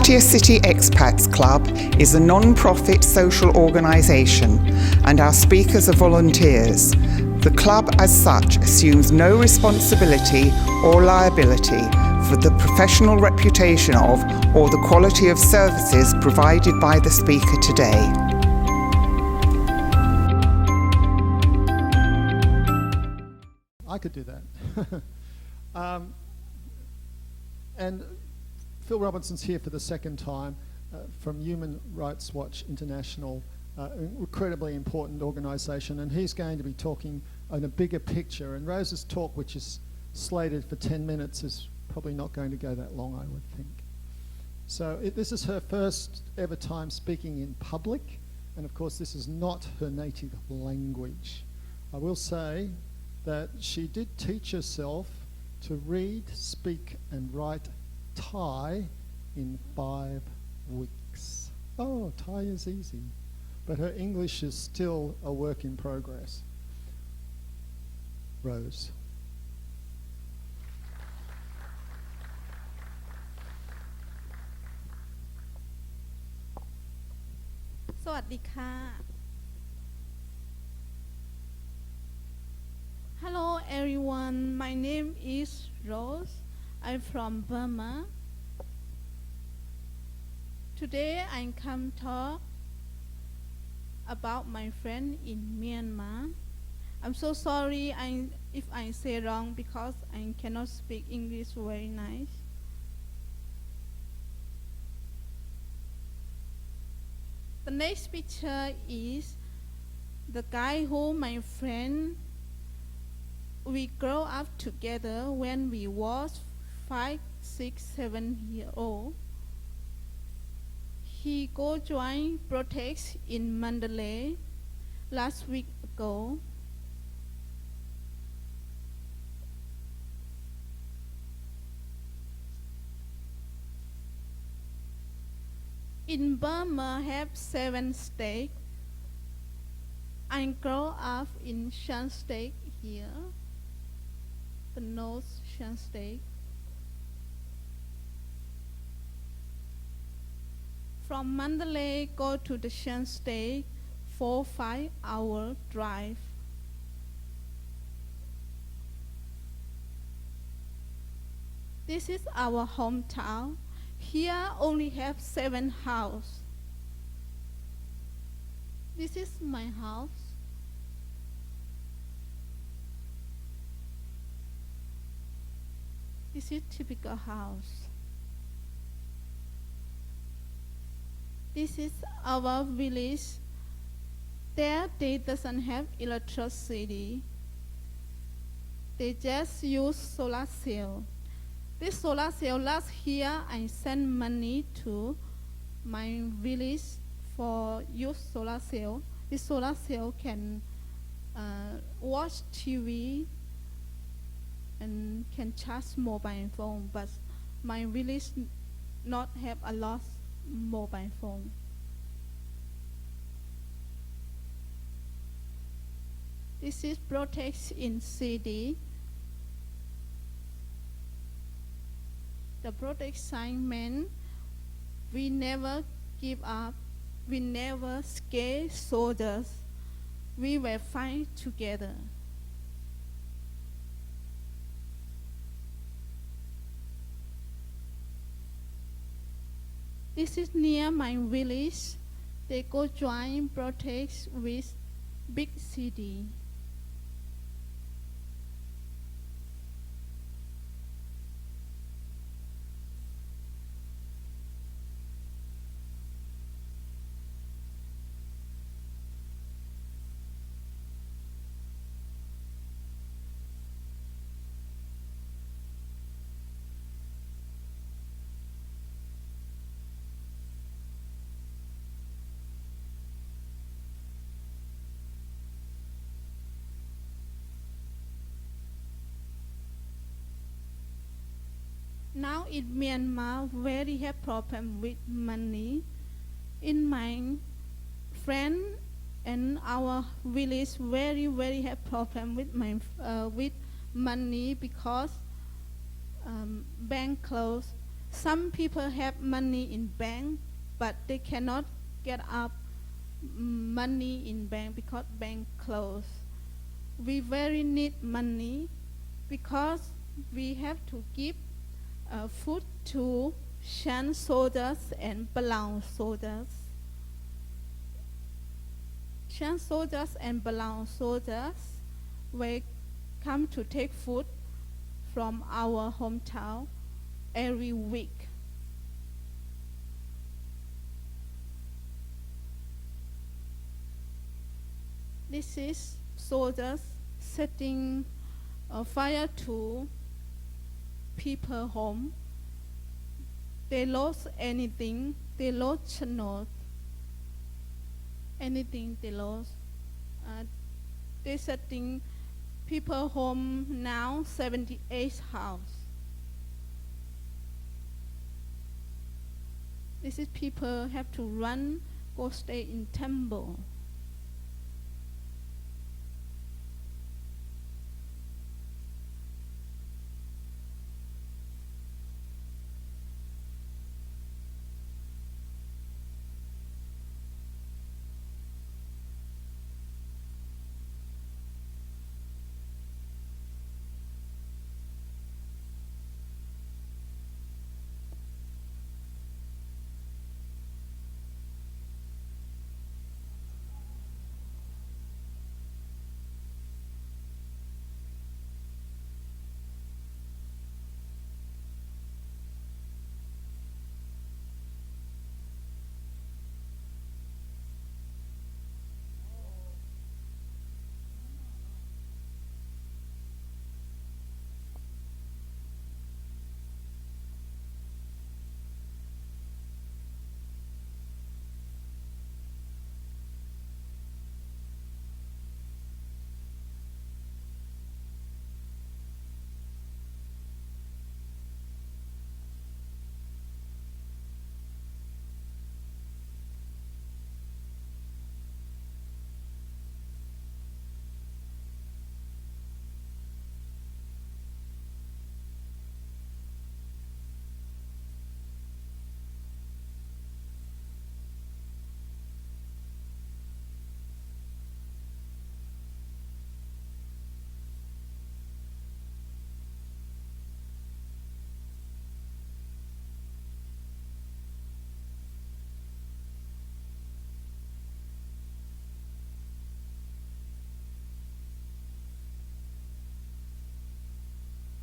Pattaya City Expats Club is a non-profit social organisation and our speakers are volunteers. The club as such assumes no responsibility or liability for the professional reputation of or the quality of services provided by the speaker today. I could do that. And Phil Robertson's here for the second time from Human Rights Watch International, incredibly important organisation, and he's going to be talking on a bigger picture. And Rose's talk, which is slated for 10 minutes, is probably not going to go that long, I would think. So this is her first ever time speaking in public, and of course this is not her native language. I will say that she did teach herself to read, speak and write Thai in 5 weeks. Oh, Thai is easy. But her English is still a work in progress. Rose. สวัสดีค่ะ Hello everyone, my name is Rose. I'm from Burma. Today I come talk about my friend in Myanmar. I'm so sorry if I say wrong because I cannot speak English very nice. The next picture is the guy who my friend we grew up together when we was 5, 6, 7 years old. He go join protest in Mandalay last week ago. In Burma have 7 states. I grew up in Shan State here, the North Shan State. From Mandalay go to the Shan State 4-5 hour drive. This is our hometown. Here only have 7 houses. This is my house. This is typical house. This is our village. There they doesn't have electricity. They just use solar cell. This solar cell last year I sent money to my village for use solar cell. This solar cell can watch TV and can charge mobile phone, but my village not have a lot mobile phone. This is protest in CD. The protest sign meant we never give up, we never scare soldiers, we will fight together. This is near my village. They go join protest with big CD. Now in Myanmar, very have problem with money. In my friend and our village, very have problem with with money because bank closed. Some people have money in bank, but they cannot get up money in bank because bank closed. We very need money because we have to give food to Shan soldiers and Palau soldiers. Shan soldiers and Palau soldiers will come to take food from our hometown every week. This is soldiers setting fire to people home. They lost anything. They lost channel. Anything they lost. They setting people home now 78 house. This is people have to run, go stay in temple.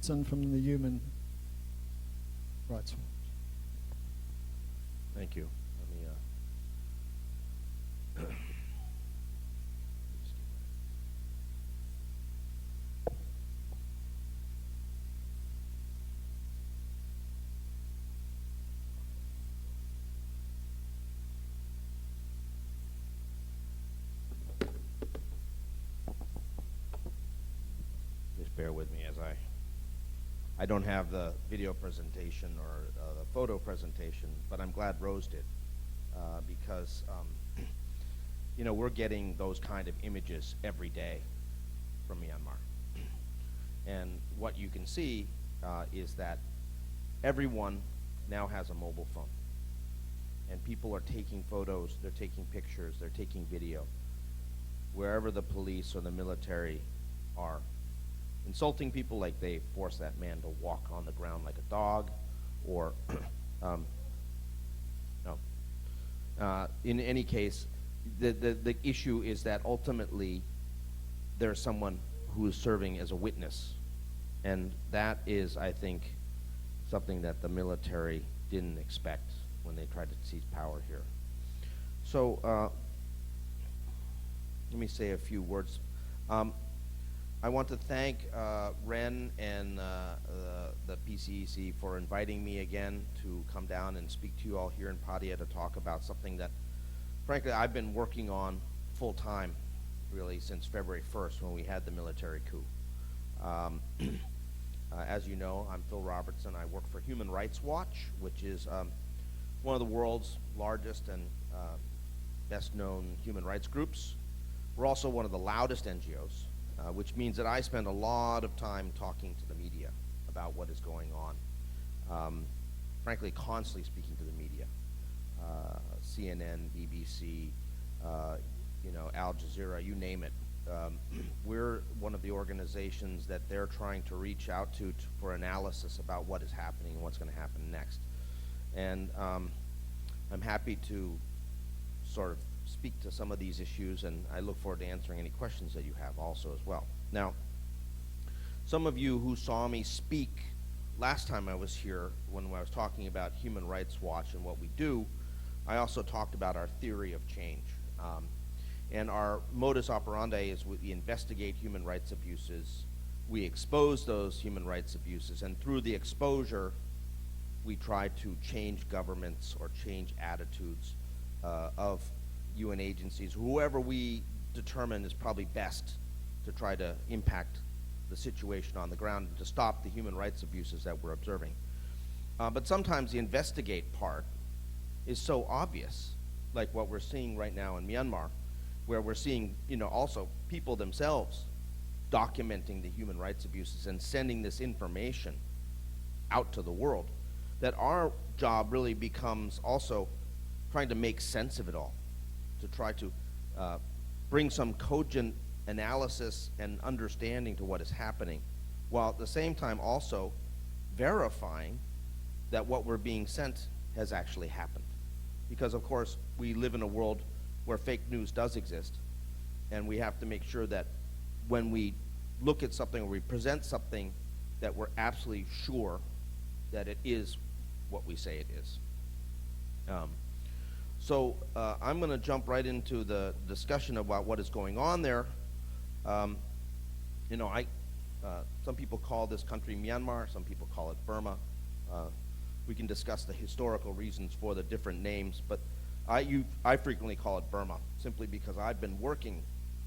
From the Human Rights Watch. Thank you. Let me, just bear with me as I don't have the video presentation or the photo presentation, but I'm glad Rose did because, you know, we're getting those kind of images every day from Myanmar. And what you can see is that everyone now has a mobile phone. And people are taking photos, they're taking pictures, they're taking video, wherever the police or the military are. Insulting people like they forced that man to walk on the ground like a dog, or in any case, the issue is that ultimately there's someone who is serving as a witness, and that is, I think, something that the military didn't expect when they tried to seize power here. So let me say a few words. I want to thank Ren and the PCEC for inviting me again to come down and speak to you all here in Pattaya to talk about something that, frankly, I've been working on full time, really, since February 1st when we had the military coup. As you know, I'm Phil Robertson. I work for Human Rights Watch, which is one of the world's largest and best-known human rights groups. We're also one of the loudest NGOs. Which means that I spend a lot of time talking to the media about what is going on. frankly, constantly speaking to the media, CNN, BBC, Al Jazeera, you name it. We're one of the organizations that they're trying to reach out to for analysis about what is happening and what's going to happen next. And I'm happy to sort of speak to some of these issues, and I look forward to answering any questions that you have also as well. Now, some of you who saw me speak last time I was here, when I was talking about Human Rights Watch and what we do, I also talked about our theory of change. And our modus operandi is we investigate human rights abuses, we expose those human rights abuses, and through the exposure, we try to change governments or change attitudes of UN agencies, whoever we determine is probably best to try to impact the situation on the ground and to stop the human rights abuses that we're observing. But sometimes the investigate part is so obvious, like what we're seeing right now in Myanmar, where we're seeing, also people themselves documenting the human rights abuses and sending this information out to the world, that our job really becomes also trying to make sense of it all, to try to bring some cogent analysis and understanding to what is happening, while at the same time also verifying that what we're being sent has actually happened. Because of course, we live in a world where fake news does exist, and we have to make sure that when we look at something or we present something, that we're absolutely sure that it is what we say it is. So I'm going to jump right into the discussion about what is going on there. Some people call this country Myanmar, some people call it Burma. We can discuss the historical reasons for the different names, but I frequently call it Burma, simply because I've been working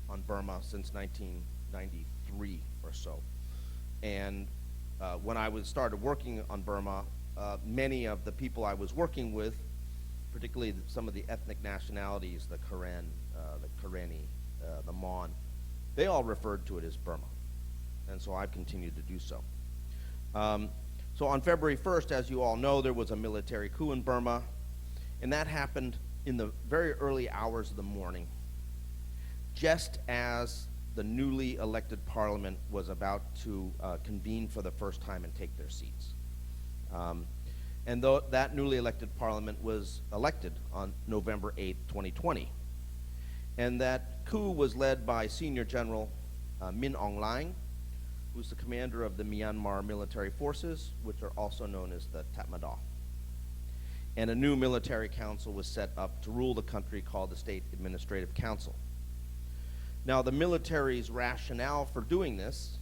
on Burma since 1993 or so. And when I started working on Burma, many of the people I was working with, particularly some of the ethnic nationalities, the Karen, the Karenni, the Mon, they all referred to it as Burma. And so I've continued to do so. So on February 1st, as you all know, there was a military coup in Burma, and that happened in the very early hours of the morning, just as the newly elected parliament was about to convene for the first time and take their seats. And though that newly elected parliament was elected on November 8th, 2020. And that coup was led by Senior General Min Aung Hlaing, who's the commander of the Myanmar Military Forces, which are also known as the Tatmadaw. And a new military council was set up to rule the country called the State Administrative Council. Now, the military's rationale for doing this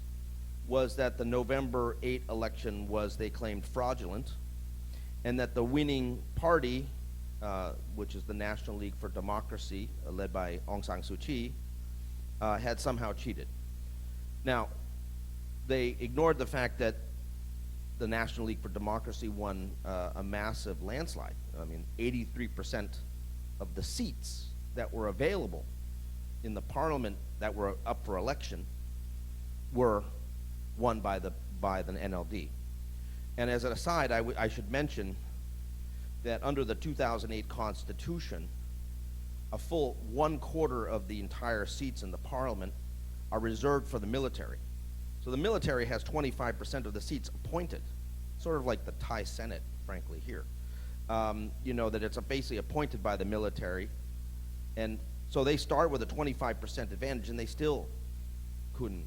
was that the November 8 election was, they claimed, fraudulent, and that the winning party, which is the National League for Democracy, led by Aung San Suu Kyi, had somehow cheated. Now, they ignored the fact that the National League for Democracy won a massive landslide. I mean, 83% of the seats that were available in the parliament that were up for election were won by the NLD. And as an aside, I should mention that under the 2008 Constitution, a full 1/4 of the entire seats in the parliament are reserved for the military. So the military has 25% of the seats appointed, sort of like the Thai Senate, frankly, here. That it's basically appointed by the military, and so they start with a 25% advantage, and they still couldn't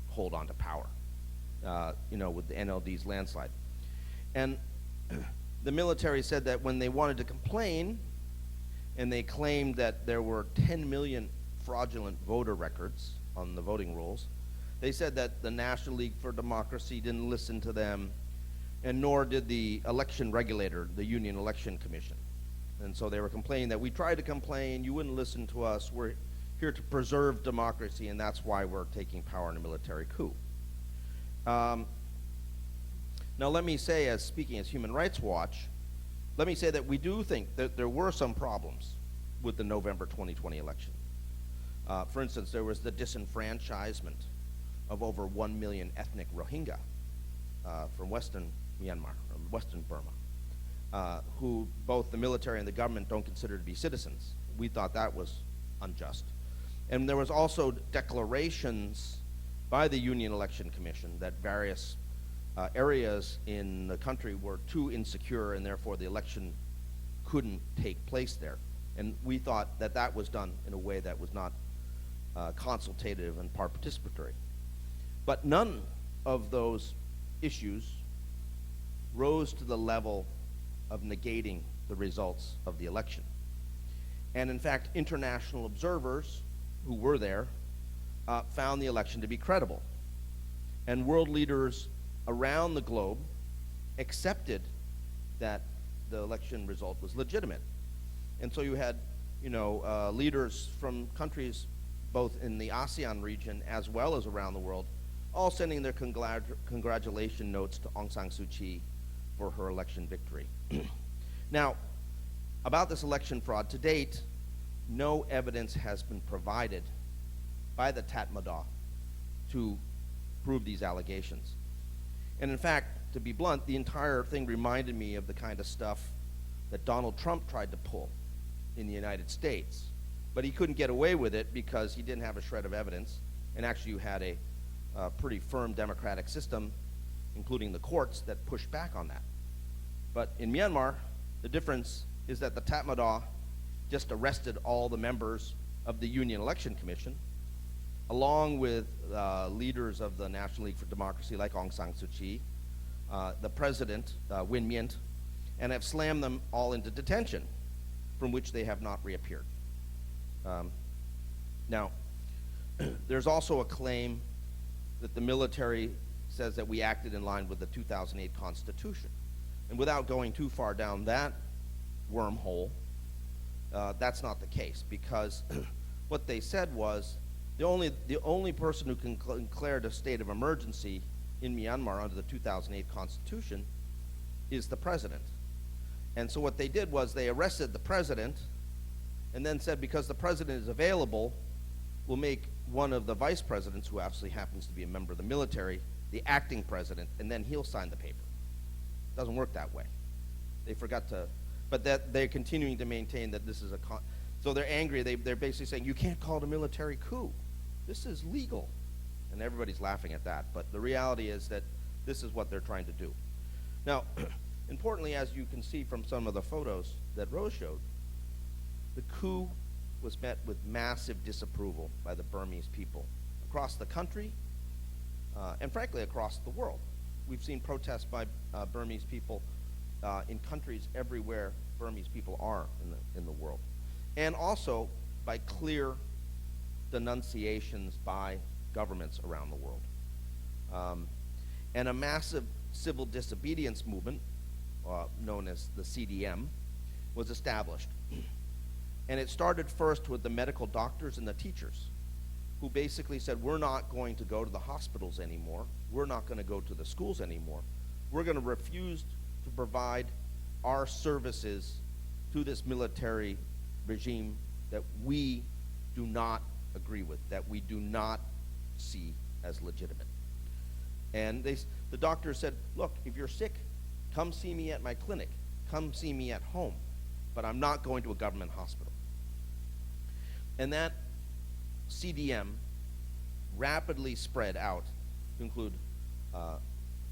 hold on to power, with the NLD's landslide. And the military said that when they wanted to complain, and they claimed that there were 10 million fraudulent voter records on the voting rolls, they said that the National League for Democracy didn't listen to them, and nor did the election regulator, the Union Election Commission. And so they were complaining that we tried to complain, you wouldn't listen to us, we're here to preserve democracy, and that's why we're taking power in a military coup. Now let me say, as speaking as Human Rights Watch, let me say that we do think that there were some problems with the November 2020 election. For instance, there was the disenfranchisement of over 1 million ethnic Rohingya from Western Myanmar, or Western Burma. who both the military and the government don't consider to be citizens. We thought that was unjust. And there was also declarations by the Union Election Commission that various areas in the country were too insecure and therefore the election couldn't take place there. And we thought that that was done in a way that was not consultative and participatory. But none of those issues rose to the level of negating the results of the election. And in fact, international observers who were there found the election to be credible. And world leaders around the globe accepted that the election result was legitimate. And so you had, leaders from countries both in the ASEAN region as well as around the world, all sending their congratulation notes to Aung San Suu Kyi for her election victory. Now, about this election fraud, to date, no evidence has been provided by the Tatmadaw to prove these allegations. And in fact, to be blunt, the entire thing reminded me of the kind of stuff that Donald Trump tried to pull in the United States. But he couldn't get away with it because he didn't have a shred of evidence. And actually you had a pretty firm democratic system, including the courts, that pushed back on that. But in Myanmar, the difference is that the Tatmadaw just arrested all the members of the Union Election Commission, along with leaders of the National League for Democracy like Aung San Suu Kyi, the president, Win Myint, and have slammed them all into detention, from which they have not reappeared. Now, there's also a claim that the military says that we acted in line with the 2008 Constitution. And without going too far down that wormhole, that's not the case, because what they said was the only person who can declare a state of emergency in Myanmar under the 2008 Constitution is the president. And so what they did was they arrested the president and then said, because the president is available, we'll make one of the vice presidents, who actually happens to be a member of the military, the acting president, and then he'll sign the paper. It doesn't work that way. They forgot to, but that they're continuing to maintain that this is so they're angry. They're basically saying, you can't call it a military coup. This is legal. And everybody's laughing at that. But the reality is that this is what they're trying to do. Now, importantly, as you can see from some of the photos that Rose showed, the coup was met with massive disapproval by the Burmese people across the country and frankly across the world. We've seen protests by Burmese people in countries everywhere Burmese people are in the world. And also by clear denunciations by governments around the world. And a massive civil disobedience movement, known as the CDM, was established. And it started first with the medical doctors and the teachers, who basically said, we're not going to go to the hospitals anymore. We're not going to go to the schools anymore. We're going to refuse to provide our services to this military regime that we do not agree with, that we do not see as legitimate. And the doctor said, look, if you're sick, come see me at my clinic. Come see me at home. But I'm not going to a government hospital. And that CDM rapidly spread out to include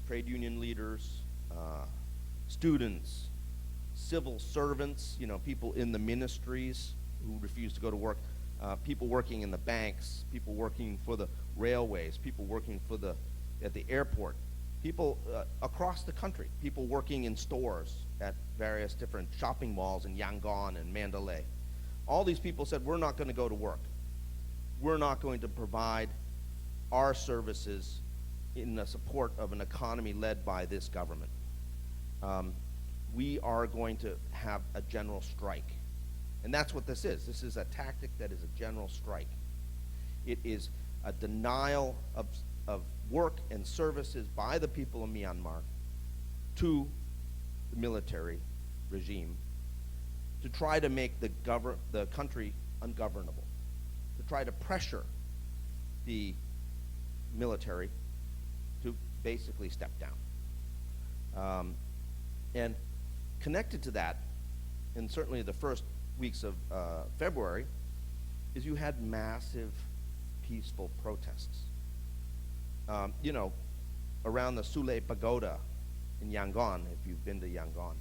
trade union leaders, students, civil servants, people in the ministries who refused to go to work, people working in the banks, people working for the railways, people working at the airport, people across the country, people working in stores at various different shopping malls in Yangon and Mandalay. All these people said, we're not going to go to work. We're not going to provide our services in the support of an economy led by this government. We are going to have a general strike. And that's what this is. This is a tactic that is a general strike. It is a denial of work and services by the people of Myanmar to the military regime to try to make the country ungovernable, to try to pressure the military to basically step down. And connected to that, and certainly the first weeks of February, is you had massive peaceful protests. You know, around the Sule Pagoda in Yangon, if you've been to Yangon,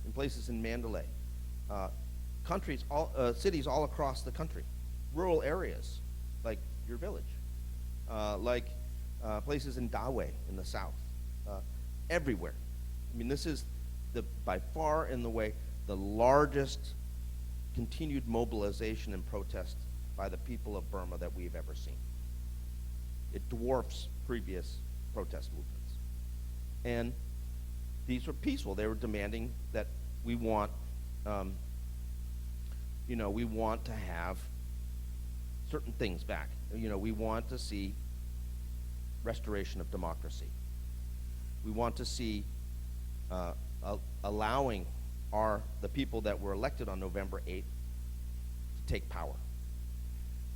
in places in Mandalay, cities all across the country, rural areas like your village, like places in Dawei in the south, everywhere. I mean, this is by far and away the largest continued mobilization and protest by the people of Burma that we've ever seen. It dwarfs previous protest movements. And these were peaceful. They were demanding that we want, we want to have certain things back. You know, we want to see restoration of democracy. We want to see allowing the people that were elected on November 8th to take power.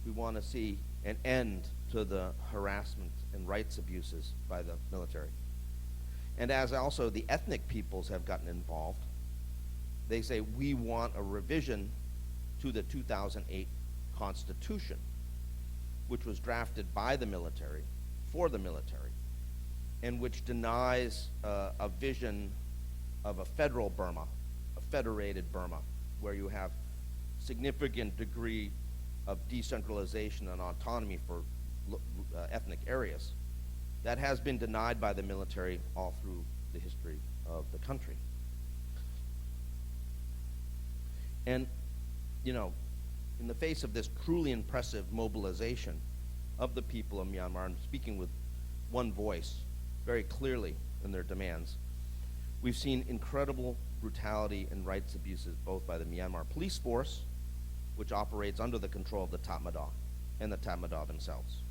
We want to see an end to the harassment and rights abuses by the military. And as also the ethnic peoples have gotten involved, they say we want a revision to the 2008 Constitution, which was drafted by the military, for the military, and which denies a vision of a federal Burma, a federated Burma, where you have significant degree of decentralization and autonomy for ethnic areas. That has been denied by the military all through the history of the country. And, you know, in the face of this truly impressive mobilization of the people of Myanmar, and speaking with one voice very clearly in their demands, we've seen incredible brutality and rights abuses both by the Myanmar police force, which operates under the control of the Tatmadaw and the Tatmadaw themselves.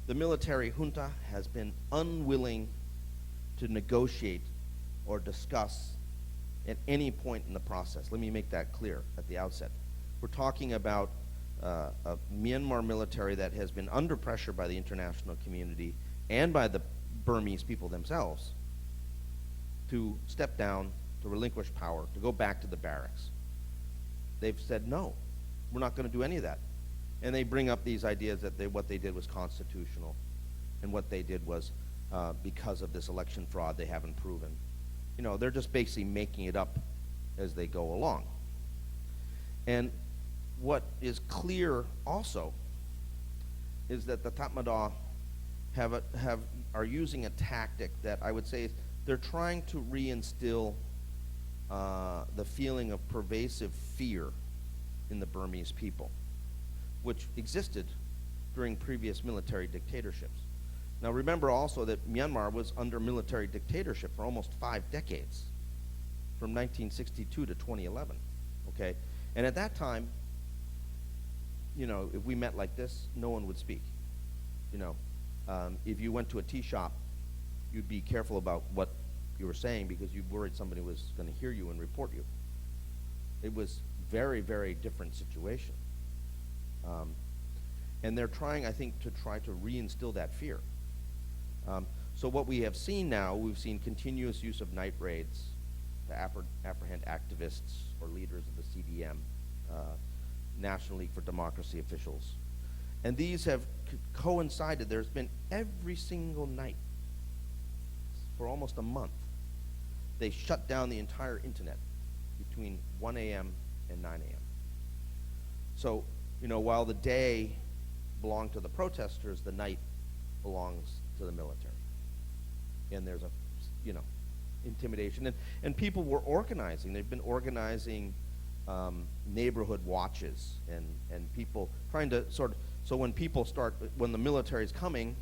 The military junta has been unwilling to negotiate or discuss at any point in the process. Let me make that clear at the outset. We're talking about a Myanmar military that has been under pressure by the international community and by the Burmese people themselves to step down, to relinquish power, to go back to the barracks. They've said, no, we're not going to do any of that. And they bring up these ideas that what they did was constitutional, and what they did was because of this election fraud they haven't proven. You know, they're just basically making it up as they go along. And what is clear also is that the Tatmadaw are using a tactic that I would say they're trying to reinstill the feeling of pervasive fear in the Burmese people, which existed during previous military dictatorships. Now remember also that Myanmar was under military dictatorship for almost 5 decades, from 1962 to 2011, okay? And at that time, you know, if we met like this, no one would speak. You know, if you went to a tea shop, you'd be careful about what you were saying because you worried somebody was going to hear you and report you. It was very, very different situation. And they're trying, I think, to reinstill that fear. So what we have seen now, we've seen continuous use of night raids to apprehend activists or leaders of the CDM, National League for Democracy officials. And these have coincided. There's been every single night for almost a month. They shut down the entire internet between 1 a.m. and 9 a.m. So, you know, while the day belonged to the protesters, the night belongs to the military. And there's a, you know, intimidation. And people were organizing. They've been organizing neighborhood watches and people trying to sort of, so when the military is coming,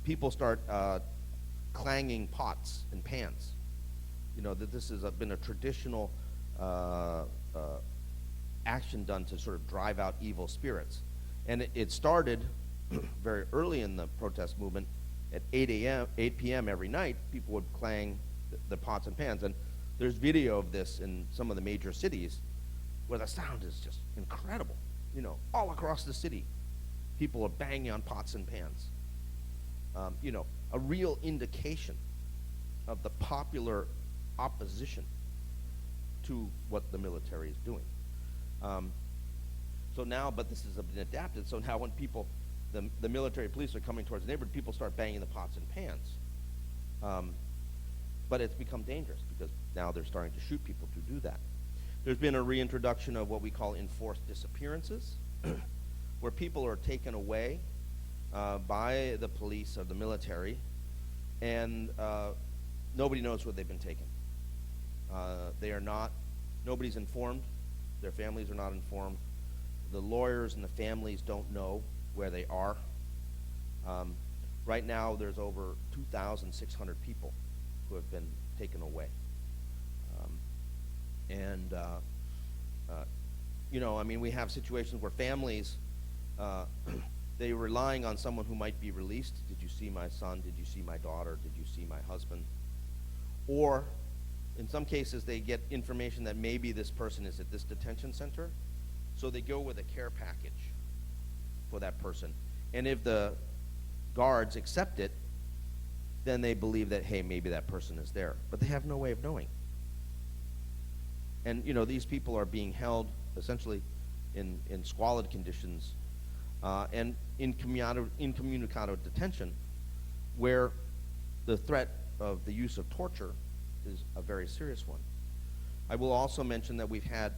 people start clanging pots and pans. You know, that this has been a traditional action done to sort of drive out evil spirits. And it started very early in the protest movement. At 8 p.m. every night, people would clang the pots and pans. And there's video of this in some of the major cities where the sound is just incredible. You know, all across the city, people are banging on pots and pans. You know, a real indication of the popular opposition to what the military is doing. So now, but this has been adapted, so now when people, the military police are coming towards the neighborhood, people start banging the pots and pans. But it's become dangerous because now they're starting to shoot people to do that. There's been a reintroduction of what we call enforced disappearances, where people are taken away by the police or the military, and nobody knows where they've been taken. Nobody's informed, their families are not informed, the lawyers and the families don't know where they are. Right now there's over 2,600 people who have been taken away. We have situations where families, they're relying on someone who might be released. Did you see my son? Did you see my daughter? Did you see my husband? Or in some cases they get information that maybe this person is at this detention center, so they go with a care package for that person. And if the guards accept it, then they believe that, hey, maybe that person is there. But they have no way of knowing. And these people are being held essentially in squalid conditions and incommunicado detention, where the threat of the use of torture is a very serious one. I will also mention that we've had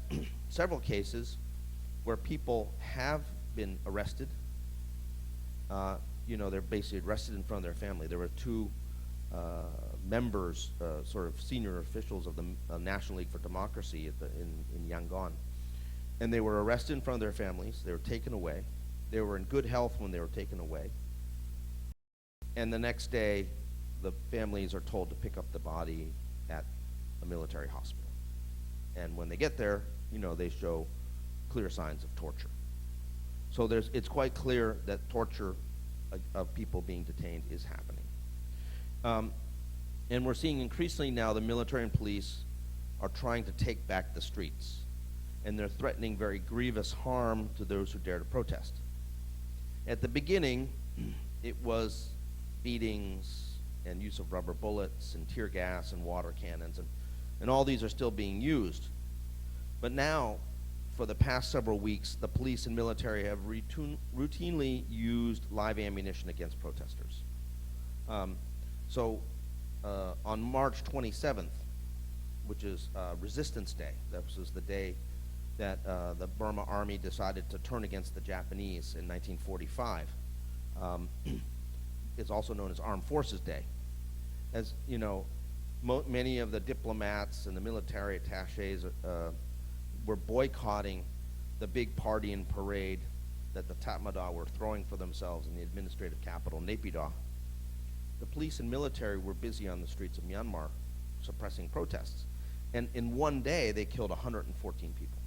several cases where people have been arrested. They're basically arrested in front of their family. There were two members, sort of senior officials of the National League for Democracy in Yangon. And they were arrested in front of their families. They were taken away. They were in good health when they were taken away. And the next day, the families are told to pick up the body at a military hospital. And when they get there, they show clear signs of torture. So it's quite clear that torture of people being detained is happening. And we're seeing increasingly now the military and police are trying to take back the streets, and they're threatening very grievous harm to those who dare to protest. At the beginning, it was beatings and use of rubber bullets and tear gas and water cannons, and all these are still being used. But now, for the past several weeks, the police and military have routinely used live ammunition against protesters. On March 27th, which is Resistance Day, that was the day that the Burma army decided to turn against the Japanese in 1945. It's also known as Armed Forces Day. As many of the diplomats and the military attaches were boycotting the big party and parade that the Tatmadaw were throwing for themselves in the administrative capital, Naypyidaw. The police and military were busy on the streets of Myanmar suppressing protests. And in one day, they killed 114 people.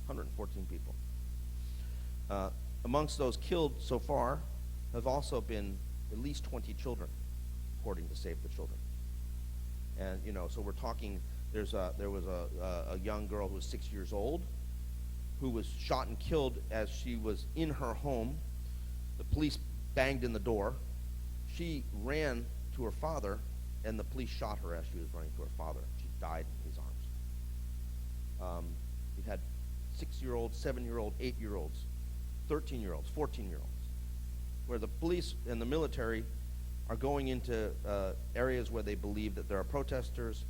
114 people. Amongst those killed so far have also been at least 20 children, according to Save the Children. And so we're talking, there was a young girl who was 6 years old who was shot and killed as she was in her home. The police banged in the door. She ran to her father, and the police shot her as she was running to her father. She died in his arms. We've had 6-year-olds, 7-year-olds, 8-year-olds, 13-year-olds, 14-year-olds, where the police and the military are going into areas where they believe that there are protesters,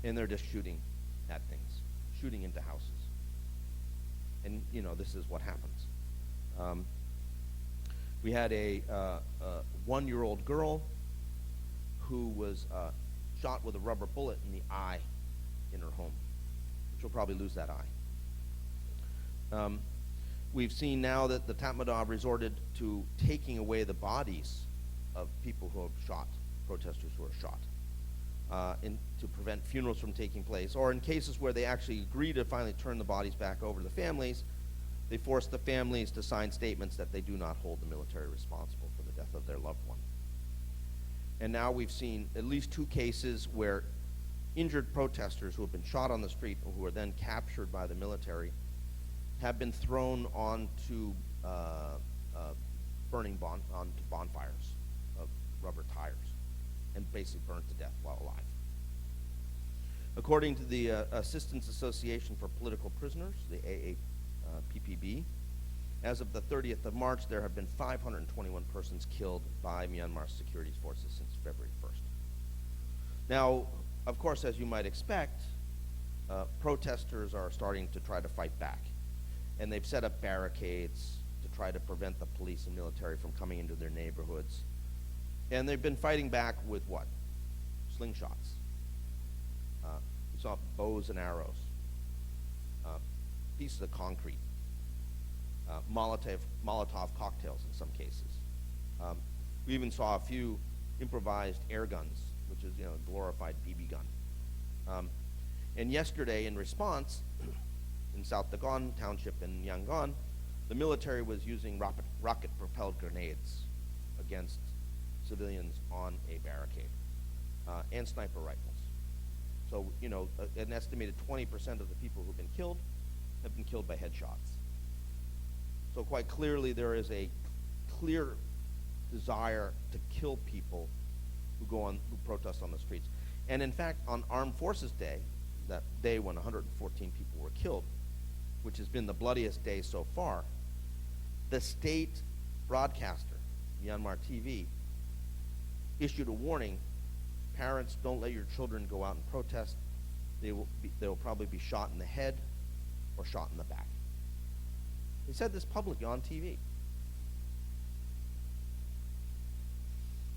and they're just shooting at things, shooting into houses. And this is what happens. We had a 1-year-old girl who was shot with a rubber bullet in the eye in her home. She'll probably lose that eye. We've seen now that the Tatmadaw resorted to taking away the bodies of people who have shot, protesters who are shot, to prevent funerals from taking place. Or in cases where they actually agree to finally turn the bodies back over to the families, they force the families to sign statements that they do not hold the military responsible for the death of their loved one. And now we've seen at least 2 cases where injured protesters who have been shot on the street or who are then captured by the military have been thrown onto onto bonfires of rubber tires. and basically burnt to death while alive. According to the Assistance Association for Political Prisoners, the AAPPB, as of the 30th of March, there have been 521 persons killed by Myanmar security forces since February 1st. Now, of course, as you might expect, protesters are starting to try to fight back. And they've set up barricades to try to prevent the police and military from coming into their neighborhoods. And they've been fighting back with what? Slingshots. We saw bows and arrows, pieces of concrete, Molotov cocktails in some cases. We even saw a few improvised air guns, which is, a glorified BB gun. And yesterday, in response, in South Dagon Township in Yangon, the military was using rocket-propelled grenades against civilians on a barricade, and sniper rifles. So, an estimated 20% of the people who've been killed have been killed by headshots. So quite clearly there is a clear desire to kill people who protest on the streets. And in fact, on Armed Forces Day, that day when 114 people were killed, which has been the bloodiest day so far, the state broadcaster, Myanmar TV, issued a warning: parents, don't let your children go out and protest. They will probably be shot in the head or shot in the back. They said this publicly on TV.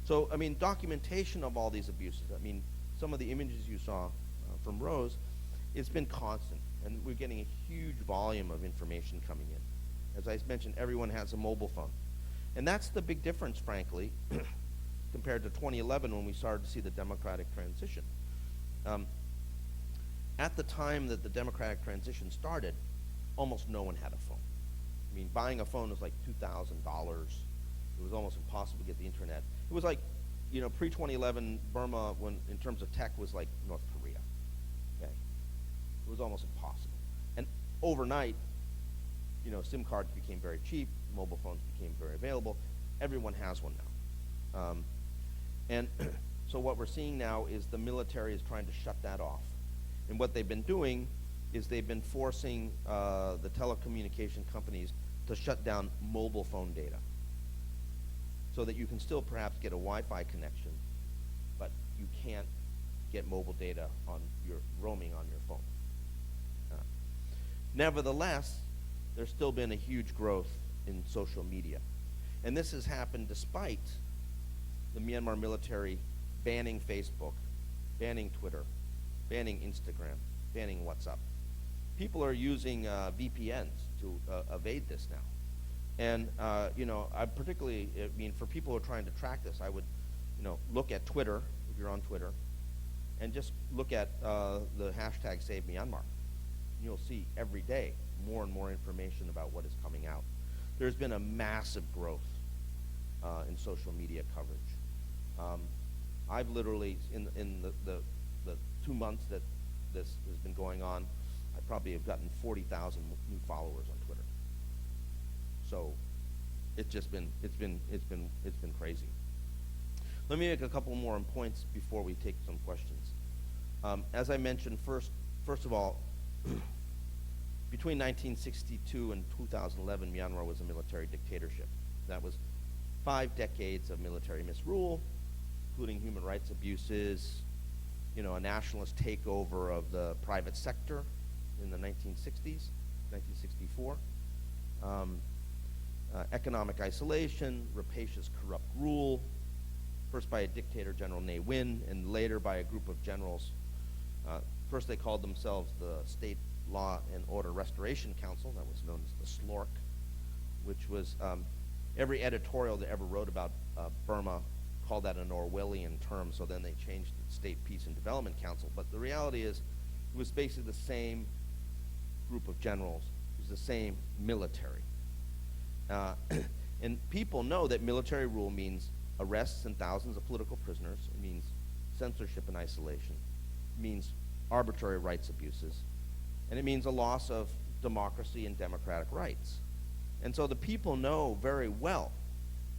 So, documentation of all these abuses, some of the images you saw from Rose, it's been constant, and we're getting a huge volume of information coming in. As I mentioned, everyone has a mobile phone. And that's the big difference, frankly, compared to 2011 when we started to see the democratic transition. At the time that the democratic transition started, almost no one had a phone. Buying a phone was like $2,000. It was almost impossible to get the internet. It was like, pre-2011, Burma, in terms of tech, was like North Korea. Okay, it was almost impossible. And overnight, SIM cards became very cheap. Mobile phones became very available. Everyone has one now. And so what we're seeing now is the military is trying to shut that off. And what they've been doing is they've been forcing the telecommunication companies to shut down mobile phone data so that you can still perhaps get a Wi-Fi connection, but you can't get mobile data on your roaming on your phone. Nevertheless, there's still been a huge growth in social media. And this has happened despite the Myanmar military banning Facebook, banning Twitter, banning Instagram, banning WhatsApp. People are using VPNs to evade this now. And, I particularly, for people who are trying to track this, I would, look at Twitter, if you're on Twitter, and just look at the hashtag Save Myanmar. You'll see every day more and more information about what is coming out. There's been a massive growth in social media coverage. I've literally, in the 2 months that this has been going on, I probably have gotten 40,000 new followers on Twitter. So it's been crazy. Let me make a couple more points before we take some questions. As I mentioned, first of all, between 1962 and 2011, Myanmar was a military dictatorship. That was 5 decades of military misrule, including human rights abuses, a nationalist takeover of the private sector in the 1960s, 1964, economic isolation, rapacious, corrupt rule, first by a dictator, General Ne Win, and later by a group of generals. First they called themselves the State Law and Order Restoration Council, that was known as the SLORC, which was, every editorial that ever wrote about Burma called that an Orwellian term, so then they changed it to State Peace and Development Council. But the reality is, it was basically the same group of generals, it was the same military. And people know that military rule means arrests and thousands of political prisoners, it means censorship and isolation, it means arbitrary rights abuses, and it means a loss of democracy and democratic rights. And so the people know very well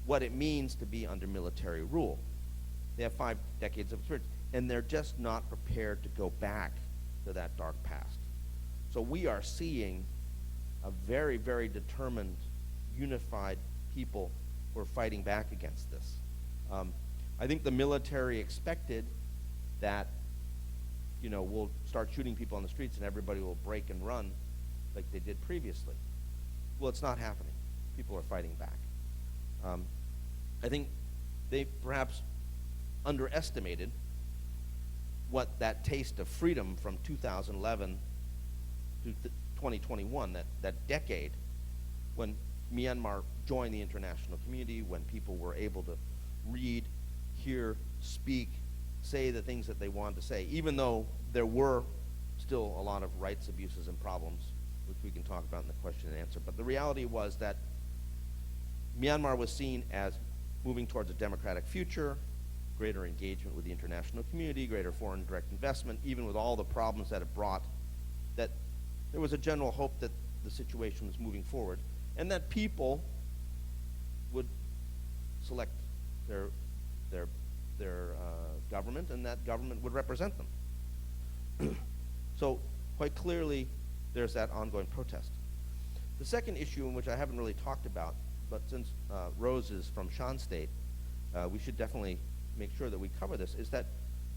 what it means to be under military rule. They have 5 decades of experience, and they're just not prepared to go back to that dark past. So we are seeing a very, very determined, unified people who are fighting back against this. I think the military expected that, we'll start shooting people on the streets and everybody will break and run like they did previously. Well, it's not happening. People are fighting back. I think they perhaps underestimated what that taste of freedom from 2011 to 2021, that decade when Myanmar joined the international community, when people were able to read, hear, speak, say the things that they wanted to say, even though there were still a lot of rights abuses and problems, which we can talk about in the question and answer. But the reality was that Myanmar was seen as moving towards a democratic future, greater engagement with the international community, greater foreign direct investment, even with all the problems that it brought, that there was a general hope that the situation was moving forward, and that people would select their government, and that government would represent them. So quite clearly, there's that ongoing protest. The second issue, in which I haven't really talked about, but since Rose is from Shan State, we should definitely make sure that we cover this, is that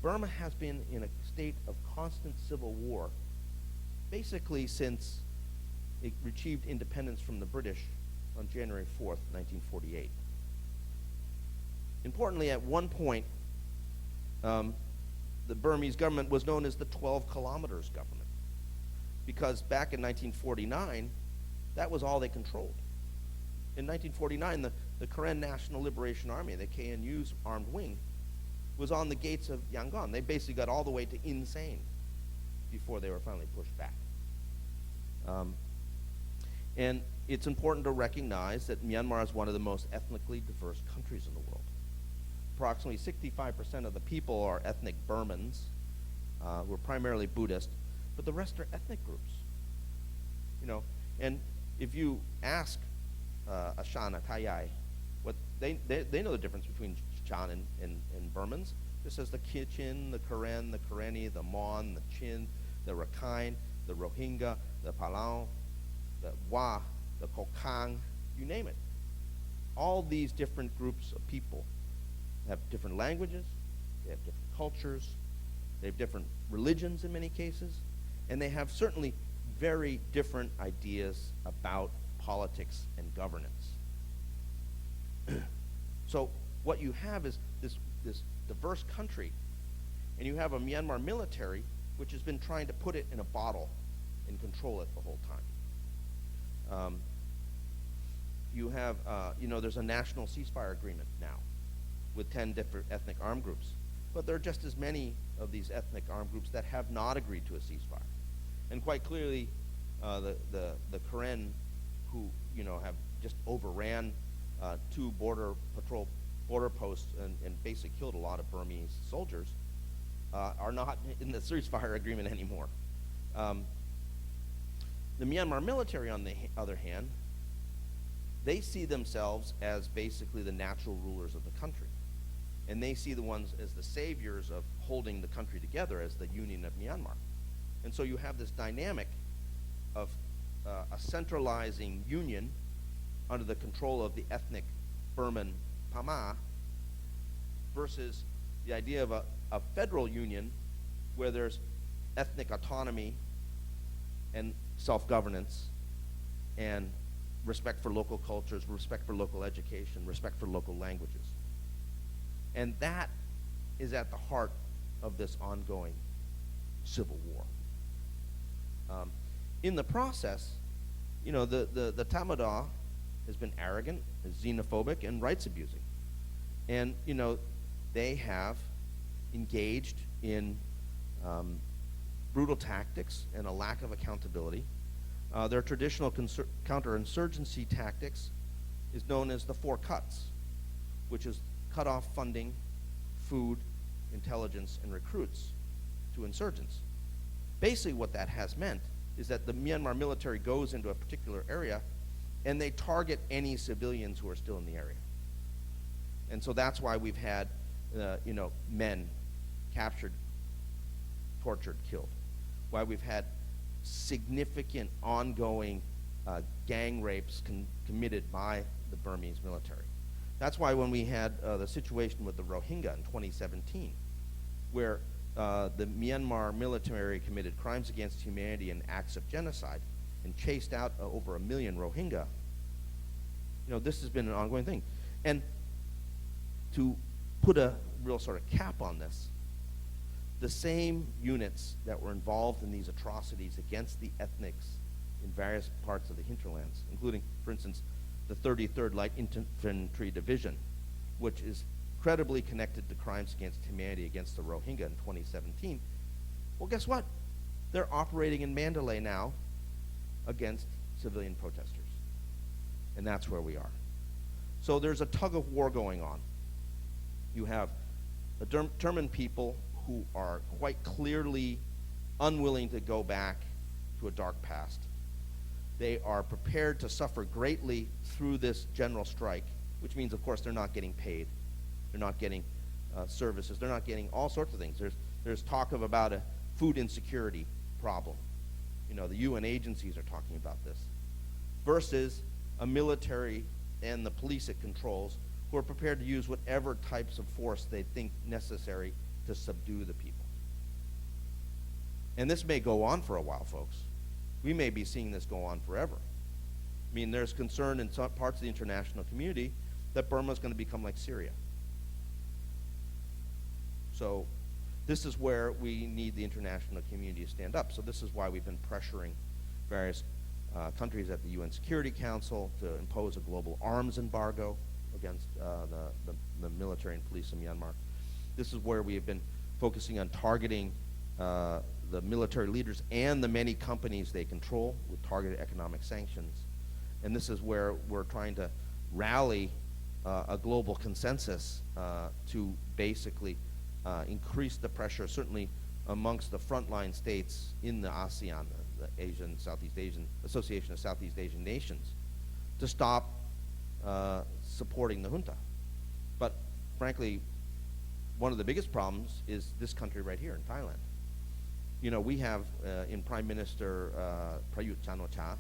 Burma has been in a state of constant civil war basically since it achieved independence from the British on January 4th, 1948. Importantly, at one point, the Burmese government was known as the 12 kilometers government, because back in 1949, that was all they controlled. In 1949, the Karen National Liberation Army, the KNU's armed wing, was on the gates of Yangon. They basically got all the way to Insane before they were finally pushed back. And it's important to recognize that Myanmar is one of the most ethnically diverse countries in the world. Approximately 65% of the people are ethnic Burmans, who are primarily Buddhist, but the rest are ethnic groups. And if you ask a Shan, a Thai, what they know the difference between Shan and Burmans. Just as the Kachin, the Karen, the Karenni, the Mon, the Chin, the Rakhine, the Rohingya, the Palau, the Wa, the Kokang, you name it. All these different groups of people have different languages, they have different cultures, they have different religions in many cases, and they have certainly very different ideas about politics and governance. So what you have is this diverse country, and you have a Myanmar military which has been trying to put it in a bottle and control it the whole time. You have, there's a national ceasefire agreement now with 10 different ethnic armed groups, but there are just as many of these ethnic armed groups that have not agreed to a ceasefire. And quite clearly, the Karen, who have just overran 2 border posts and basically killed a lot of Burmese soldiers, are not in the ceasefire agreement anymore. The Myanmar military, on the other hand, they see themselves as basically the natural rulers of the country. And they see the ones as the saviors of holding the country together as the Union of Myanmar. And so you have this dynamic of a centralizing union under the control of the ethnic Burman Pama versus the idea of a federal union where there's ethnic autonomy and self-governance and respect for local cultures, respect for local education, respect for local languages. And that is at the heart of this ongoing civil war. In the process, the Tamada has been arrogant, is xenophobic, and rights abusing. And, they have engaged in brutal tactics and a lack of accountability. Their traditional counterinsurgency tactics is known as the 4 cuts, which is cut off funding, food, intelligence, and recruits to insurgents. Basically what that has meant is that the Myanmar military goes into a particular area and they target any civilians who are still in the area. And so that's why we've had men captured, tortured, killed. Why we've had significant ongoing gang rapes committed by the Burmese military. That's why when we had the situation with the Rohingya in 2017, where the Myanmar military committed crimes against humanity and acts of genocide and chased out over 1 million Rohingya, this has been an ongoing thing. And to put a real sort of cap on this, the same units that were involved in these atrocities against the ethnics in various parts of the hinterlands, including, for instance, the 33rd Light Infantry Division, which is credibly connected to crimes against humanity against the Rohingya in 2017. Well, guess what? They're operating in Mandalay now against civilian protesters. And that's where we are. So there's a tug of war going on. You have a determined people who are quite clearly unwilling to go back to a dark past. They are prepared to suffer greatly through this general strike, which means, of course, they're not getting paid. They're not getting services. They're not getting all sorts of things. There's talk about a food insecurity problem. The UN agencies are talking about this. Versus a military and the police it controls who are prepared to use whatever types of force they think necessary to subdue the people. And this may go on for a while, folks. We may be seeing this go on forever. I mean, there's concern in some parts of the international community that Burma is going to become like Syria. So this is where we need the international community to stand up. So this is why we've been pressuring various countries at the UN Security Council to impose a global arms embargo against the military and police in Myanmar. This is where we have been focusing on targeting the military leaders and the many companies they control with targeted economic sanctions. And this is where we're trying to rally a global consensus to basically increase the pressure, certainly amongst the frontline states in the ASEAN, the Southeast Asian Association of Southeast Asian Nations, to stop supporting the junta. But frankly, one of the biggest problems is this country right here in Thailand. We have in Prime Minister Prayut Chan-o-cha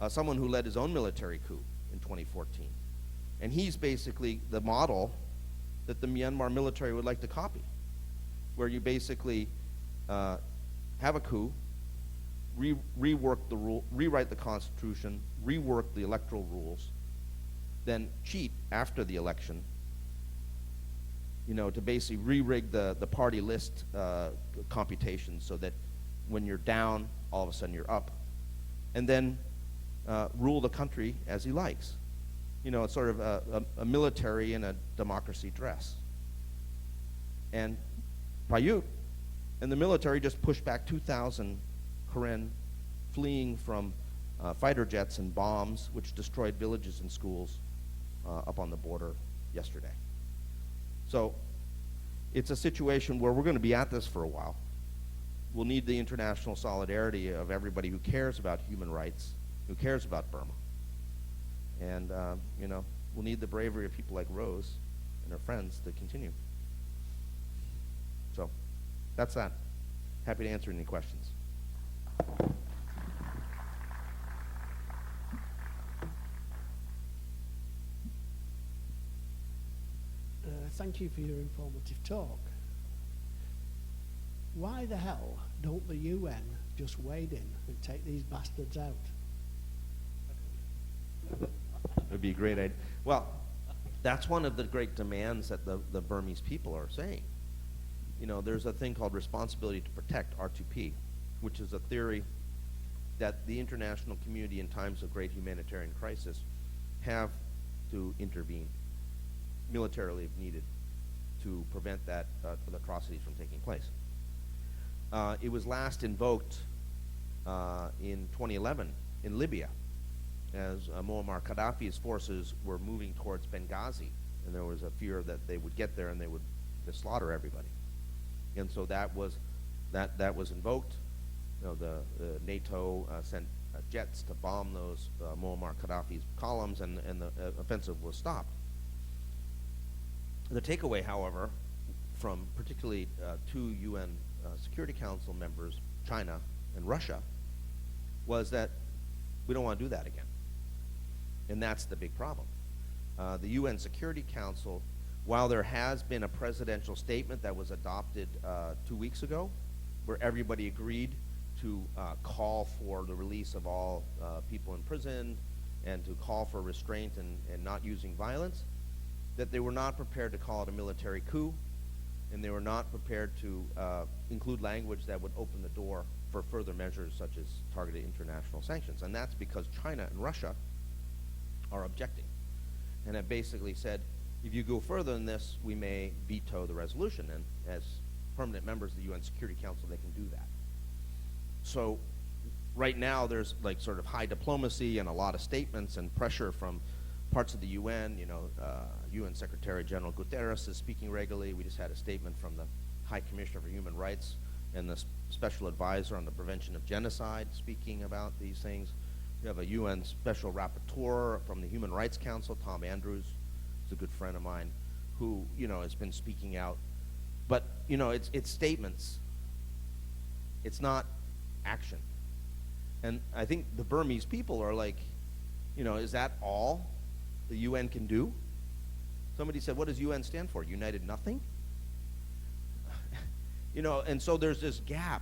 someone who led his own military coup in 2014. And he's basically the model that the Myanmar military would like to copy, where you basically have a coup, rewrite the constitution, rework the electoral rules, then cheat after the election, to basically re-rig the party list computation so that when you're down, all of a sudden you're up, and then rule the country as he likes. It's sort of a military in a democracy dress. And Prayut and the military just pushed back 2,000 Karen fleeing from fighter jets and bombs, which destroyed villages and schools up on the border yesterday. So it's a situation where we're going to be at this for a while. We'll need the international solidarity of everybody who cares about human rights, who cares about Burma. And, we'll need the bravery of people like Rose and her friends to continue. So that's that. Happy to answer any questions. Thank you for your informative talk. Why the hell don't the UN just wade in and take these bastards out? It would be a great idea. Well, that's one of the great demands that the Burmese people are saying. There's a thing called responsibility to protect, R2P, which is a theory that the international community in times of great humanitarian crisis have to intervene militarily if needed to prevent that atrocities from taking place. It was last invoked in 2011 in Libya, as Muammar Gaddafi's forces were moving towards Benghazi, and there was a fear that they would get there and they would slaughter everybody. And so that was invoked. The NATO sent jets to bomb those Muammar Gaddafi's columns, and the offensive was stopped. The takeaway, however, from particularly two UN Security Council members, China and Russia, was that we don't want to do that again. And that's the big problem. The UN Security Council, while there has been a presidential statement that was adopted 2 weeks ago, where everybody agreed to call for the release of all people in prison and to call for restraint and not using violence, that they were not prepared to call it a military coup, and they were not prepared to include language that would open the door for further measures such as targeted international sanctions. And that's because China and Russia are objecting and have basically said, if you go further than this, we may veto the resolution. And as permanent members of the UN Security Council, they can do that. So right now there's like sort of high diplomacy and a lot of statements and pressure from parts of the UN. You know, UN Secretary General Guterres is speaking regularly. We just had a statement from the High Commissioner for Human Rights and the Special Advisor on the Prevention of Genocide speaking about these things. We have a UN Special Rapporteur from the Human Rights Council, Tom Andrews, who's a good friend of mine, who, you know, has been speaking out. But, you know, it's statements. It's not action. And I think the Burmese people are like, you know, is that all the UN can do? Somebody said, what does UN stand for? United Nothing? You know, and so there's this gap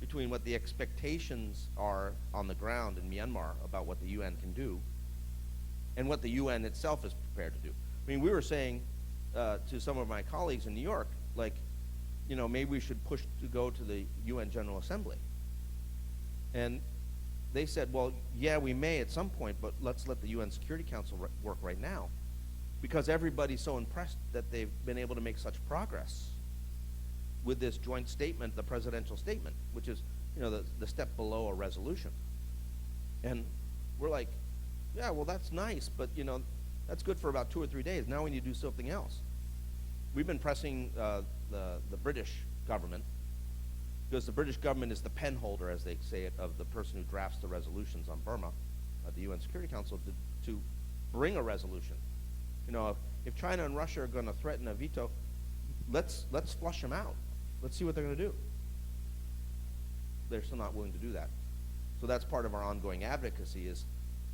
between what the expectations are on the ground in Myanmar about what the UN can do and what the UN itself is prepared to do. I mean, we were saying to some of my colleagues in New York, like, you know, maybe we should push to go to the UN General Assembly. And they said, well, yeah, we may at some point, but let's let the UN Security Council work right now, because everybody's so impressed that they've been able to make such progress with this joint statement, the presidential statement, which is, you know, the step below a resolution. And we're like, yeah, well, that's nice, but, you know, that's good for about 2 or 3 days. Now we need to do something else. We've been pressing the British government, because the British government is the pen holder, as they say it, of the person who drafts the resolutions on Burma, the UN Security Council, to bring a resolution. You know, if China and Russia are going to threaten a veto, let's flush them out. Let's see what they're going to do. They're still not willing to do that. So that's part of our ongoing advocacy, is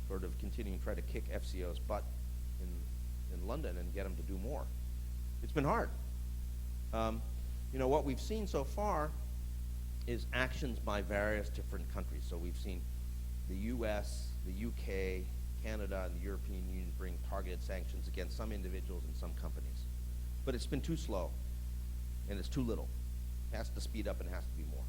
sort of continuing to try to kick FCO's butt in London and get them to do more. It's been hard. You know, what we've seen so far is actions by various different countries. So we've seen the US, the UK, Canada, and the European Union bring targeted sanctions against some individuals and some companies. But it's been too slow, and it's too little. It has to speed up and it has to be more.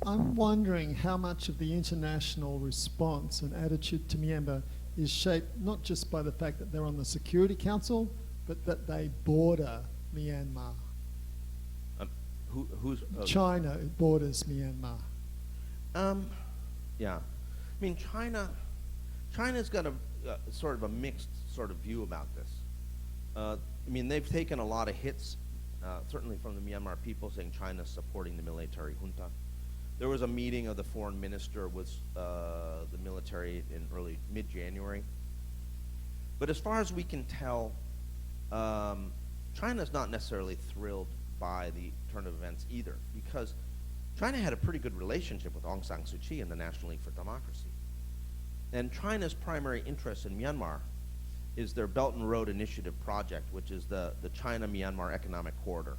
I'm wondering how much of the international response and attitude to Myanmar is shaped not just by the fact that they're on the Security Council, but that they border Myanmar. Who's China borders Myanmar. Yeah. I mean, China's got a sort of a mixed sort of view about this. I mean, they've taken a lot of hits, certainly from the Myanmar people, saying China's supporting the military junta. There was a meeting of the foreign minister with the military in mid-January. But as far as we can tell, China's not necessarily thrilled by the turn of events either, because China had a pretty good relationship with Aung San Suu Kyi and the National League for Democracy. And China's primary interest in Myanmar is their Belt and Road Initiative project, which is the China-Myanmar Economic Corridor,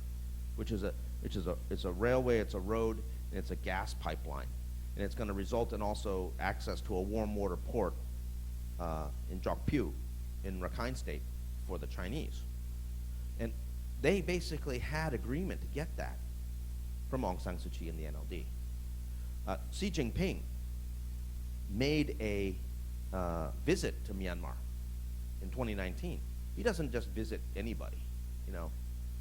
which is it's a railway, it's a road, and it's a gas pipeline. And it's going to result in also access to a warm water port in Jokpyu in Rakhine State for the Chinese. And they basically had agreement to get that from Aung San Suu Kyi and the NLD. Xi Jinping made a visit to Myanmar in 2019. He doesn't just visit anybody, you know.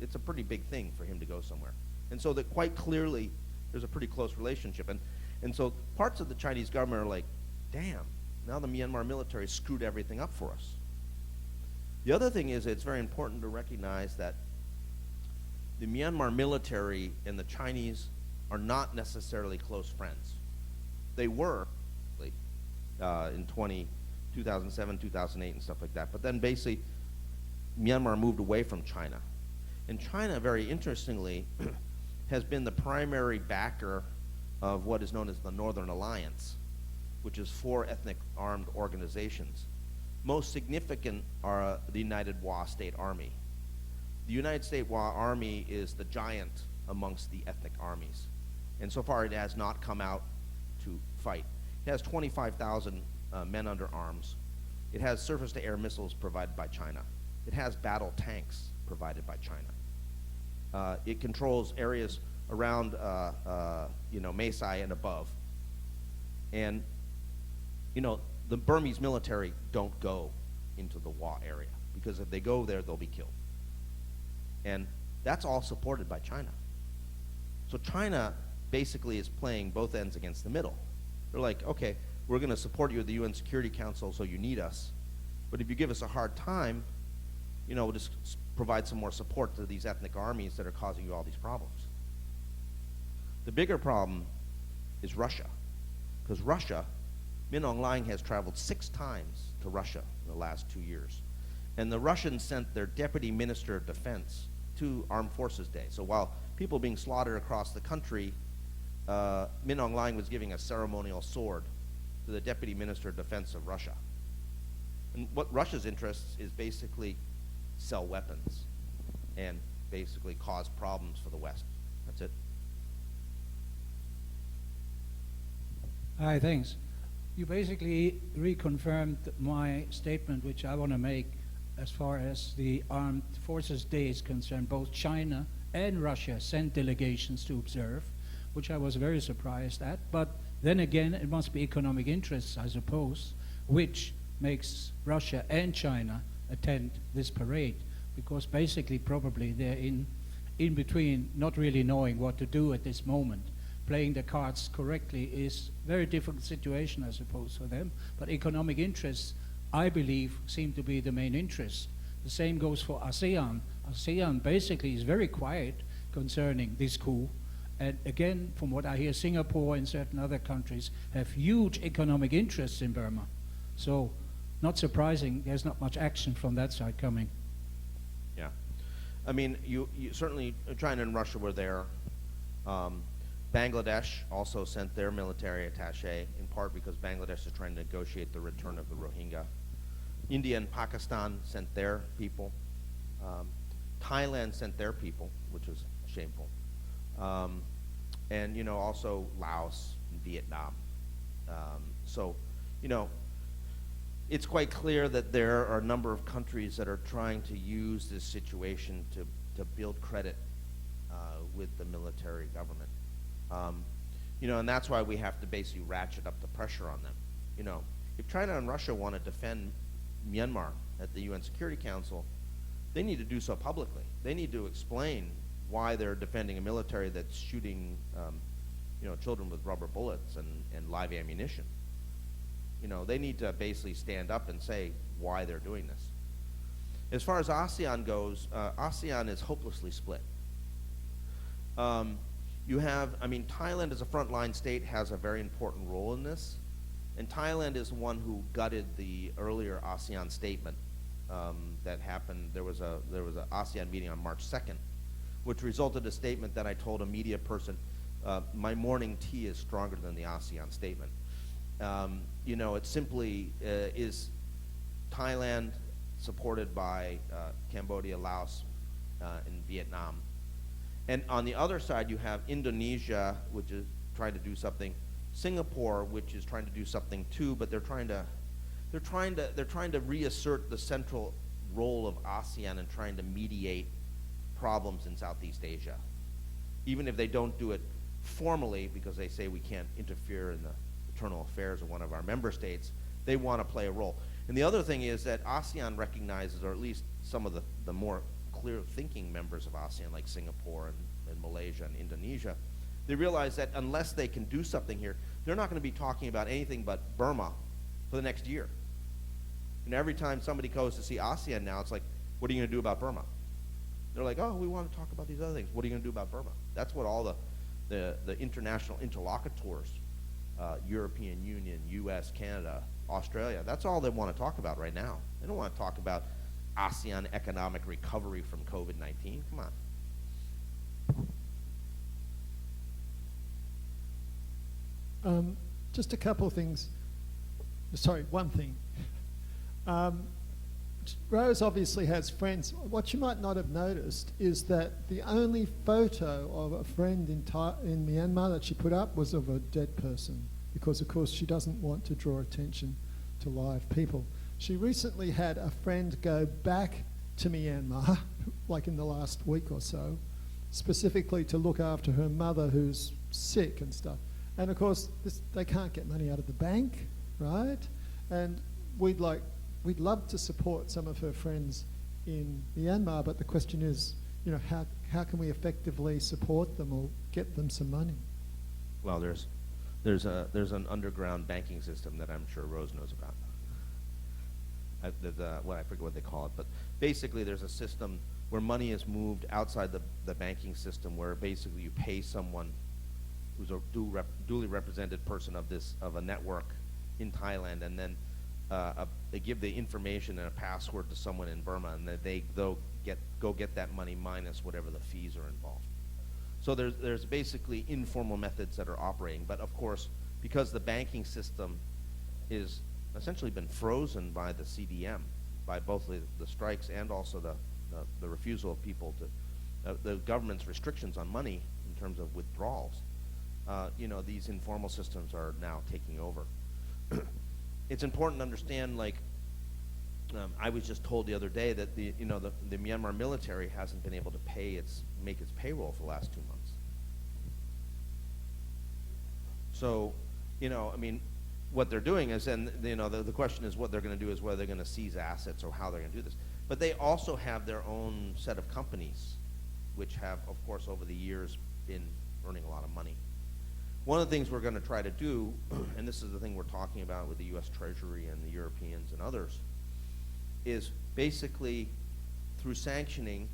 It's a pretty big thing for him to go somewhere. And so that quite clearly there's a pretty close relationship. And so parts of the Chinese government are like, damn, now the Myanmar military screwed everything up for us. The other thing is, it's very important to recognize that the Myanmar military and the Chinese are not necessarily close friends. They were in 2007, 2008, and stuff like that. But then basically, Myanmar moved away from China. And China, very interestingly, has been the primary backer of what is known as the Northern Alliance, which is 4 ethnic armed organizations. Most significant are the United Wa State Army. The United States Wa Army is the giant amongst the ethnic armies. And so far it has not come out to fight. It has 25,000 men under arms. It has surface-to-air missiles provided by China. It has battle tanks provided by China. It controls areas around Maesai and above. And the Burmese military don't go into the Wa area, because if they go there, they'll be killed. And that's all supported by China. So China basically is playing both ends against the middle. They're like, okay, we're going to support you at the UN Security Council, so you need us. But if you give us a hard time, we'll just provide some more support to these ethnic armies that are causing you all these problems. The bigger problem is Russia, because Russia, Min Aung Hlaing has traveled 6 times to Russia in the last 2 years. And the Russians sent their deputy minister of defense to Armed Forces Day. So while people are being slaughtered across the country, Min Aung Hlaing was giving a ceremonial sword to the deputy minister of defense of Russia. And what Russia's interest is basically sell weapons and basically cause problems for the West. That's it. Hi, thanks. You basically reconfirmed my statement, which I want to make as far as the Armed Forces Day is concerned. Both China and Russia sent delegations to observe, which I was very surprised at. But then again, it must be economic interests, I suppose, which makes Russia and China attend this parade, because basically probably they're in between, not really knowing what to do at this moment. Playing the cards correctly is a very difficult situation, I suppose, for them. But economic interests, I believe, seem to be the main interest. The same goes for ASEAN. ASEAN basically is very quiet concerning this coup. And again, from what I hear, Singapore and certain other countries have huge economic interests in Burma. So, not surprising, there's not much action from that side coming. Yeah. I mean, you certainly, China and Russia were there. Bangladesh also sent their military attaché, in part because Bangladesh is trying to negotiate the return of the Rohingya. India and Pakistan sent their people. Thailand sent their people, which was shameful. And also Laos and Vietnam. So, it's quite clear that there are a number of countries that are trying to use this situation to build credit with the military government. And that's why we have to basically ratchet up the pressure on them. If China and Russia want to defend Myanmar at the UN Security Council, they need to do so publicly. They need to explain why they're defending a military that's shooting, children with rubber bullets and live ammunition. They need to basically stand up and say why they're doing this. As far as ASEAN goes, ASEAN is hopelessly split. Thailand as a frontline state has a very important role in this, and Thailand is the one who gutted the earlier ASEAN statement that happened. There was a ASEAN meeting on March 2nd, which resulted in a statement that I told a media person, my morning tea is stronger than the ASEAN statement. It simply is Thailand supported by Cambodia, Laos, and Vietnam. And on the other side, you have Indonesia, which is trying to do something, Singapore, which is trying to do something too, but they're trying to reassert the central role of ASEAN and trying to mediate problems in Southeast Asia. Even if they don't do it formally, because they say we can't interfere in the internal affairs of one of our member states, they want to play a role. And the other thing is that ASEAN recognizes, or at least some of the more clear-thinking members of ASEAN, like Singapore and Malaysia and Indonesia, they realize that unless they can do something here, they're not going to be talking about anything but Burma for the next year. And every time somebody goes to see ASEAN now, it's like, what are you going to do about Burma? They're like, oh, we want to talk about these other things. What are you going to do about Burma? That's what all the international interlocutors, European Union, U.S., Canada, Australia, that's all they want to talk about right now. They don't want to talk about ASEAN economic recovery from COVID-19. Come on. Just a couple of things. Sorry, one thing. Rose obviously has friends. What you might not have noticed is that the only photo of a friend in Myanmar that she put up was of a dead person, because of course she doesn't want to draw attention to live people. She recently had a friend go back to Myanmar, like in the last week or so, specifically to look after her mother who's sick and stuff. And of course, they can't get money out of the bank, right? And we'd love to support some of her friends in Myanmar, but the question is, you know, how can we effectively support them or get them some money? Well, there's an underground banking system that I'm sure Rose knows about. I forget what they call it, but basically there's a system where money is moved outside the banking system, where basically you pay someone who's a duly represented person of a network in Thailand, and then they give the information and a password to someone in Burma, and they go get that money minus whatever the fees are involved. So there's basically informal methods that are operating, but of course, because the banking system is essentially been frozen by the CDM, by both the strikes and also the refusal of people to the government's restrictions on money in terms of withdrawals. You know, these informal systems are now taking over. It's important to understand, like, I was just told the other day that the Myanmar military hasn't been able to make its payroll for the last 2 months. So, you know, I mean, what they're doing is, and you know, the question is what they're going to do is whether they're going to seize assets or how they're going to do this. But they also have their own set of companies, which have, of course, over the years been earning a lot of money. One of the things we're going to try to do, and this is the thing we're talking about with the U.S. Treasury and the Europeans and others, is basically through sanctioning,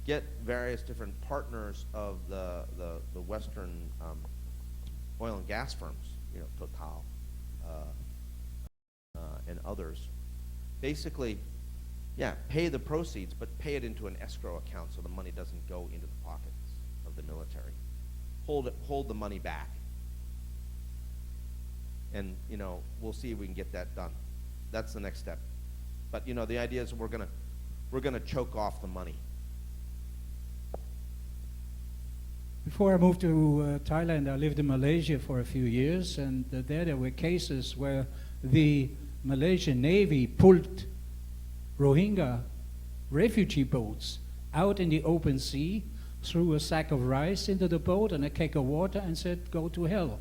get various different partners of the Western oil and gas firms, you know, Total and others, basically, yeah, pay the proceeds, but pay it into an escrow account so the money doesn't go into the pockets of the military. Hold the money back, and you know, we'll see if we can get that done. That's the next step. But you know, the idea is we're gonna choke off the money. Before I moved to Thailand, I lived in Malaysia for a few years, and there were cases where the Malaysian Navy pulled Rohingya refugee boats out in the open sea, threw a sack of rice into the boat and a keg of water and said, go to hell.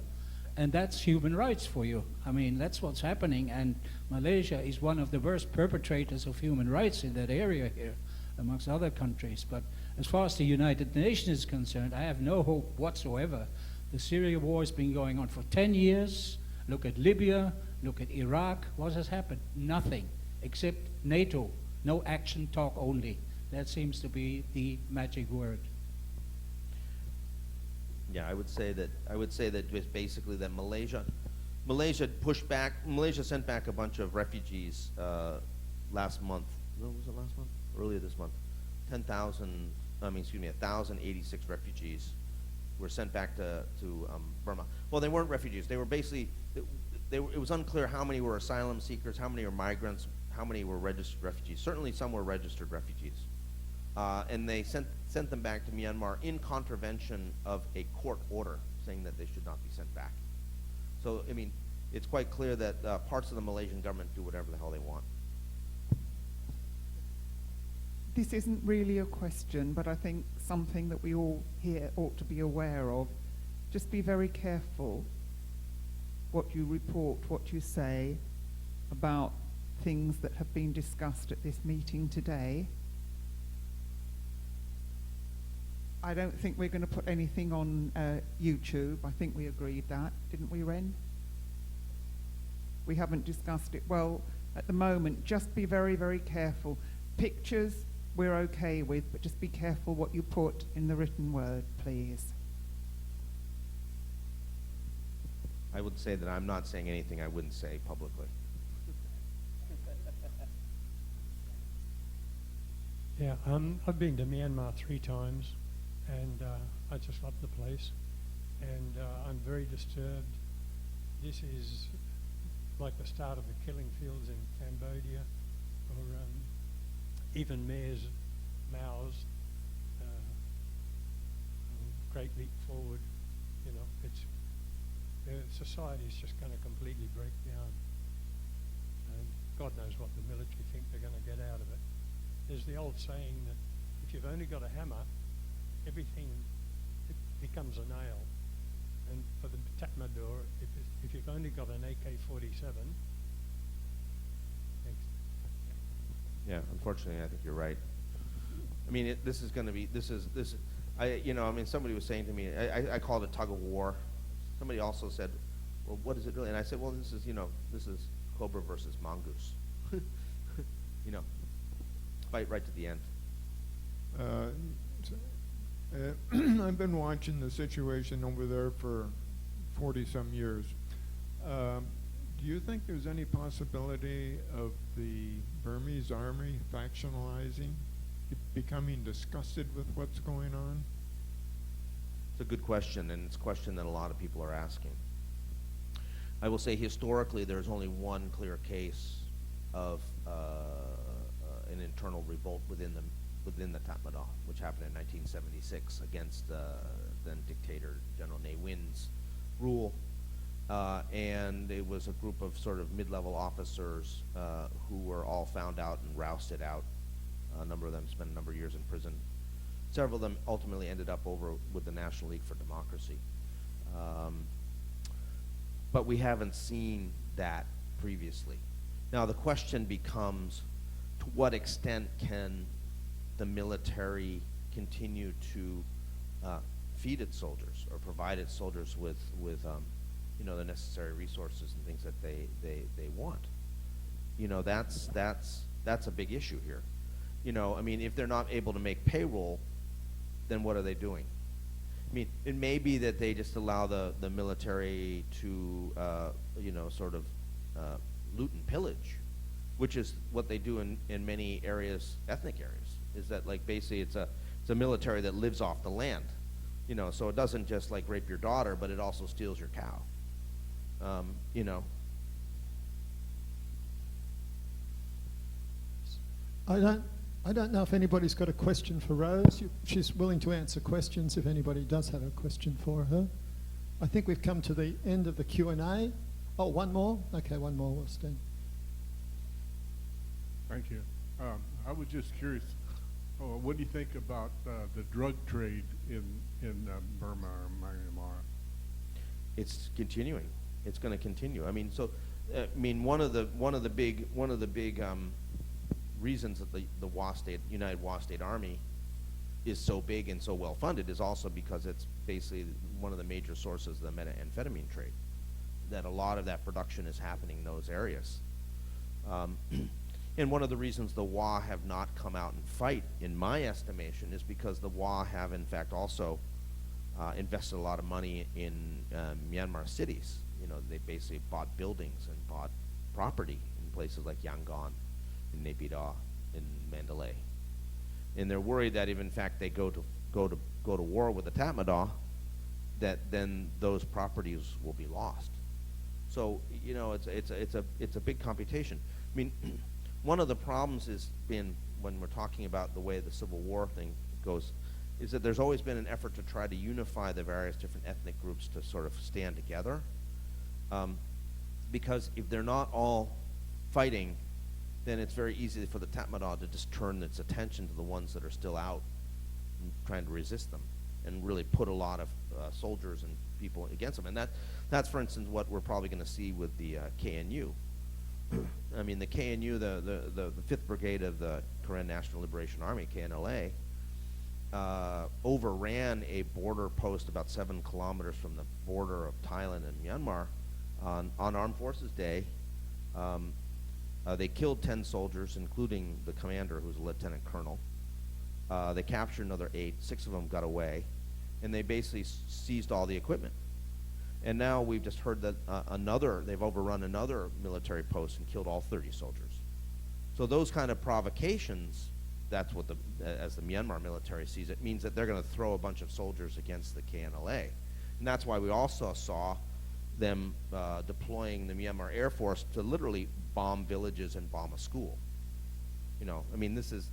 And that's human rights for you. I mean, that's what's happening, and Malaysia is one of the worst perpetrators of human rights in that area here, amongst other countries. But as far as the United Nations is concerned, I have no hope whatsoever. The Syria war has been going on for 10 years. Look at Libya, look at Iraq. What has happened? Nothing, except NATO. No action, talk only. That seems to be the magic word. Yeah, I would say that just basically that Malaysia sent back a bunch of refugees last month. Was it last month? Earlier this month. 1,086 refugees were sent back to Burma. Well, they weren't refugees. They were basically, it was unclear how many were asylum seekers, how many were migrants, how many were registered refugees. Certainly some were registered refugees. And they sent them back to Myanmar in contravention of a court order saying that they should not be sent back. So, I mean, it's quite clear that parts of the Malaysian government do whatever the hell they want. This isn't really a question, but I think something that we all here ought to be aware of. Just be very careful what you report, what you say about things that have been discussed at this meeting today. I don't think we're going to put anything on YouTube. I think we agreed that, didn't we, Ren? We haven't discussed it. Well, at the moment, just be very, very careful. Pictures, we're okay with, but just be careful what you put in the written word, please. I would say that I'm not saying anything I wouldn't say publicly. Yeah, I've been to Myanmar 3 times, and I just love the place, and I'm very disturbed. This is like the start of the killing fields in Cambodia, or even Mayor's Mao's Great Leap Forward. You know, society is just going to completely break down, and God knows what the military think they're going to get out of it. There's the old saying that if you've only got a hammer, everything becomes a nail. And for the Tatmadaw, if you've only got an AK-47, thanks. Yeah, unfortunately, I think you're right. I mean, this is going to be, somebody was saying to me, I called it tug of war. Somebody also said, well, what is it really? And I said, well, this is Cobra versus Mongoose. Fight right to the end. I've been watching the situation over there for 40-some years. Do you think there's any possibility of the Burmese army factionalizing, becoming disgusted with what's going on? It's a good question, and it's a question that a lot of people are asking. I will say historically there's only one clear case of an internal revolt within the Tatmadaw, which happened in 1976 against then dictator General Ne Win's rule. And it was a group of sort of mid-level officers who were all found out and rousted out. A number of them spent a number of years in prison. Several of them ultimately ended up over with the National League for Democracy. But we haven't seen that previously. Now the question becomes, to what extent can the military continue to feed its soldiers or provide its soldiers with the necessary resources and things that they want? That's a big issue here. If they're not able to make payroll, then what are they doing? It may be that they just allow the military to loot and pillage, which is what they do in many areas, ethnic areas. Is that basically it's a military that lives off the land, so it doesn't just rape your daughter, but it also steals your cow. I don't know if anybody's got a question for Rose. She's willing to answer questions if anybody does have a question for her. I think we've come to the end of the Q&A. Oh, one more? Okay, one more, we'll stand. Thank you. I was just curious, what do you think about the drug trade in Burma or Myanmar? It's continuing. It's going to continue. One of the big reasons that the United Wa State Army is so big and so well funded is also because it's basically one of the major sources of the methamphetamine trade. That a lot of that production is happening in those areas. And one of the reasons the Wa have not come out and fight, in my estimation, is because the Wa have in fact also invested a lot of money in Myanmar cities. They basically bought buildings and bought property in places like Yangon, in Naypyidaw, in Mandalay, and they're worried that if in fact they go to war with the Tatmadaw, that then those properties will be lost. So it's a big computation. One of the problems has been, when we're talking about the way the Civil War thing goes, is that there's always been an effort to try to unify the various different ethnic groups to sort of stand together, because if they're not all fighting, then it's very easy for the Tatmadaw to just turn its attention to the ones that are still out and trying to resist them, and really put a lot of soldiers and people against them. And that's, for instance, what we're probably going to see with the KNU. The KNU, the 5th Brigade of the Karen National Liberation Army, KNLA, overran a border post about 7 kilometers from the border of Thailand and Myanmar on Armed Forces Day. They killed 10 soldiers, including the commander, who was a lieutenant colonel. They captured another 8. 6 of them got away, and they basically seized all the equipment. And now we've just heard that they've overrun another military post and killed all 30 soldiers. So those kind of provocations that's what as the Myanmar military sees it, means that they're going to throw a bunch of soldiers against the KNLA. And that's why we also saw them deploying the Myanmar Air Force to literally bomb villages and bomb a school. You know, I mean, this is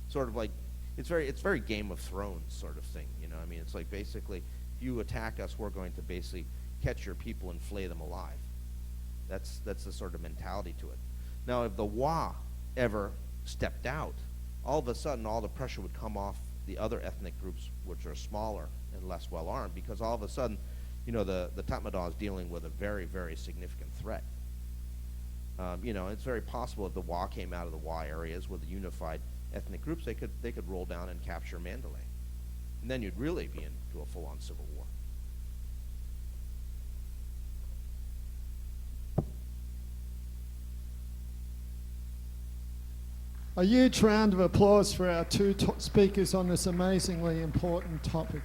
sort of like, it's very Game of Thrones sort of thing. You know, I mean, it's like basically, if you attack us, we're going to basically catch your people and flay them alive. That's the sort of mentality to it. Now, if the Wa ever stepped out, all of a sudden all the pressure would come off the other ethnic groups, which are smaller and less well armed, because all of a sudden, you know, the Tatmadaw is dealing with a very, very significant threat. You know, it's very possible if the Wa came out of the Wa areas with the unified ethnic groups, they could roll down and capture Mandalay, and then you'd really be into a full-on civil war. A huge round of applause for our two speakers on this amazingly important topic.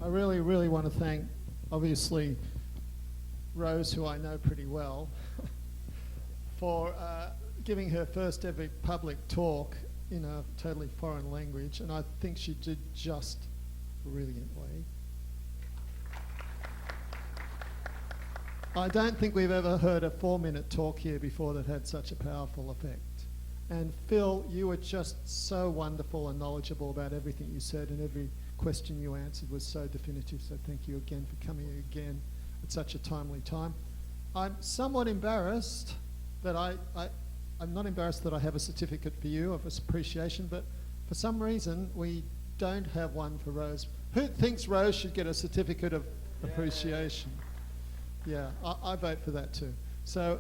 I really, really want to thank, obviously, Rose, who I know pretty well, for giving her first ever public talk in a totally foreign language, and I think she did just brilliantly. I don't think we've ever heard a 4-minute talk here before that had such a powerful effect. And Phil, you were just so wonderful and knowledgeable about everything you said, and every question you answered was so definitive, so thank you again for coming again at such a timely time. I'm somewhat embarrassed that I'm not embarrassed that I have a certificate for you of appreciation, but for some reason we don't have one for Rose. Who thinks Rose should get a certificate of appreciation? Yeah, I vote for that too. So